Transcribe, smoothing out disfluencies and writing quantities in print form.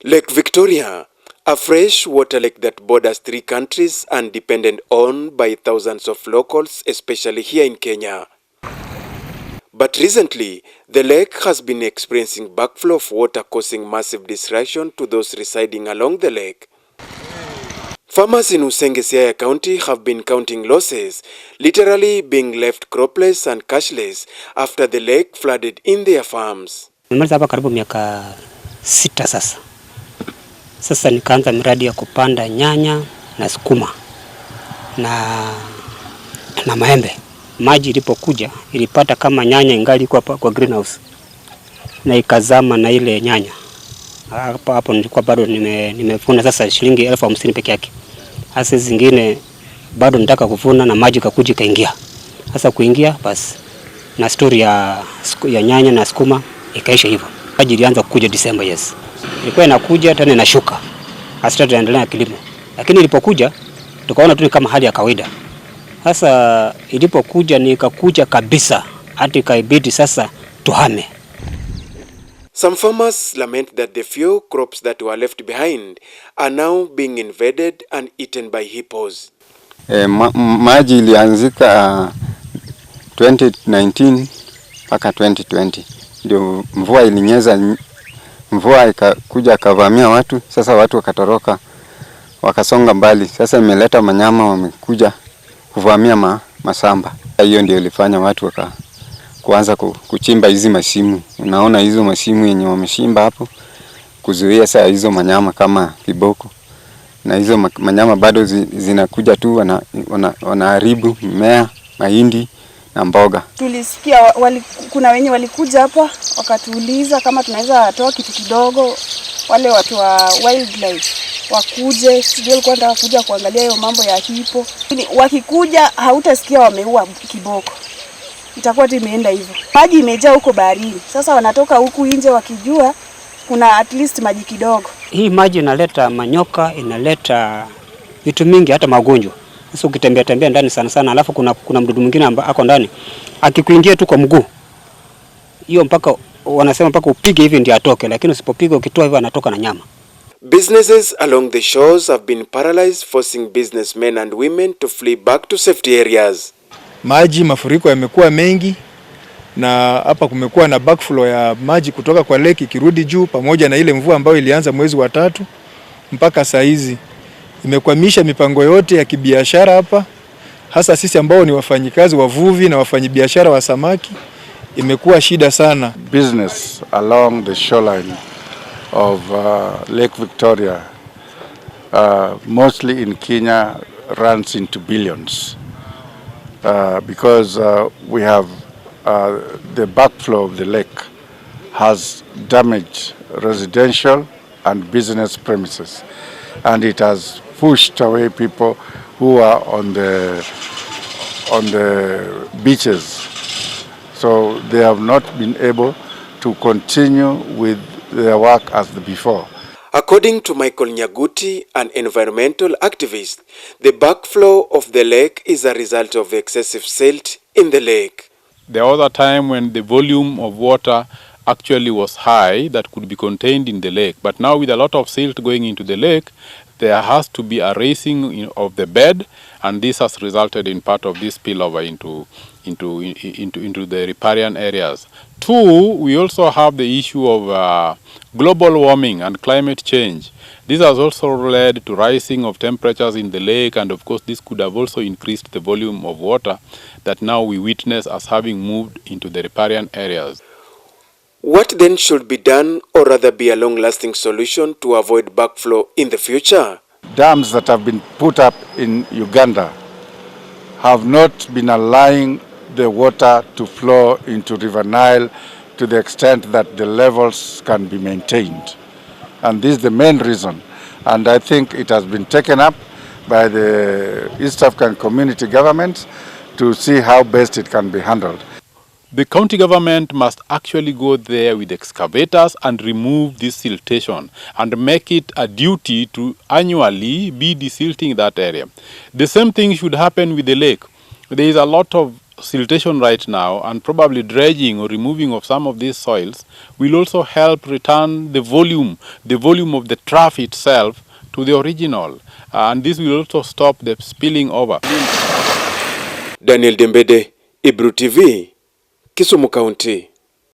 Lake Victoria, a freshwater lake that borders 3 countries and dependent on by thousands of locals, especially here in Kenya. But recently, the lake has been experiencing backflow of water causing massive disruption to those residing along the lake. Farmers in Siaya County have been counting losses, literally being left cropless and cashless after the lake flooded in their farms. Nimaliza hapa karibu miaka 6 sasa. Sasa nikaanza miradi ya kupanda nyanya na sukuma na maembe. Maji ilipokuja ilipata kama nyanya ingali kwa greenhouse na ikazama na ile nyanya. Hapo nilikuwa bado nimevuna sasa shilingi 50,000 peke yake. Hasa zingine bado nataka kuvuna na maji kakuja kaingia. Sasa kuingia basi na story ya nyanya na sukuma ikaisha hivyo. Maji ilianza kuja December, yes. Ilikuwa inakuja tena inashuka. Hasa tunaendelea na kilimo. Lakini ilipokuja tukaona tu ni kama hali ya kawaida. Sasa ilipokuja nikakuja kabisa hadi kaibidi sasa tuhame. Some farmers lament that the few crops that were left behind are now being invaded and eaten by hippos. Maji ilianzika 2019 mpaka 2020. Ndio mvua ilinyesha, mvua ikakuja kavamia watu, sasa watu wakatoroka wakasonga mbali. Sasa imeleta manyama wamekuja kuvamia masamba. Hiyo ndio ilifanya watu kuanza kuchimba hizi masimu. Unaona hizo masimu yenye wameshimba hapo kuzuia saa hizo manyama kama kiboko. Na hizo manyama bado zinakuja tu wanaharibu mimea, mahindi na mboga. Tulisikia kuna wenye walikuja hapa wakatuuliza kama tunaweza toa kitu kidogo, wale watu wa wildlife wakuje, sijui walikuwa wanataka kuja kuangalia hiyo mambo ya hipo. Wakikuja hautasikia wameua kiboko. Itakuwa tu imeenda hivyo. Maji imejaa huko baharini. Sasa wanatoka huku nje wakijua kuna at least maji kidogo. Hii maji inaleta manyoka, inaleta vitu mingi, hata magonjwa. Sasa ukitembea ndani sana alafu kuna mdudu mwingine ambaye ako ndani akikuingia tu kwa mguu, hiyo mpaka wanasema mpaka upige hivi ndio atoke, lakini usipopiga ukitoa hivyo anatoka na nyama. Businesses along the shores have been paralyzed, forcing businessmen and women to flee back to safety areas. Mafuriko yamekuwa mengi na hapa kumekuwa na backflow ya maji kutoka kwa lake ikirudi juu, pamoja na ile mvua ambayo ilianza mwezi wa 3 mpaka saa hizi imekwamisha mipango yote ya kibiashara hapa, hasa sisi ambao ni wafanyikazi wavuvi na wafanyabiashara wa samaki. Imekuwa shida sana. Business along the shoreline of Lake Victoria, mostly in Kenya, runs into billions because we have the backflow of the lake has damaged residential and business premises, and it has pushed away people who are on the beaches, so they have not been able to continue with their work as before. According to Michael Nyaguti, an environmental activist, the backflow of the lake is a result of excessive silt in the lake. There was a time when the volume of water actually was high that could be contained in the lake, but now with a lot of silt going into the lake, there has to be a raising of the bed, and this has resulted in part of this spillover into the riparian areas. 2, we also have the issue of global warming and climate change. This has also led to rising of temperatures in the lake, and of course this could have also increased the volume of water that now we witness as having moved into the riparian areas. What then should be done, or rather be a long-lasting solution to avoid backflow in the future? Dams that have been put up in Uganda have not been allowing the water to flow into River Nile to the extent that the levels can be maintained. And this is the main reason. And I think it has been taken up by the East African community governments to see how best it can be handled. The county government must actually go there with excavators and remove this siltation and make it a duty to annually be desilting that area. The same thing should happen with the lake. There is a lot of siltation right now and probably dredging or removing of some of these soils will also help return the volume of the trough itself to the original, and this will also stop the spilling over. Daniel Dembede, Ibru TV, Kisumu County.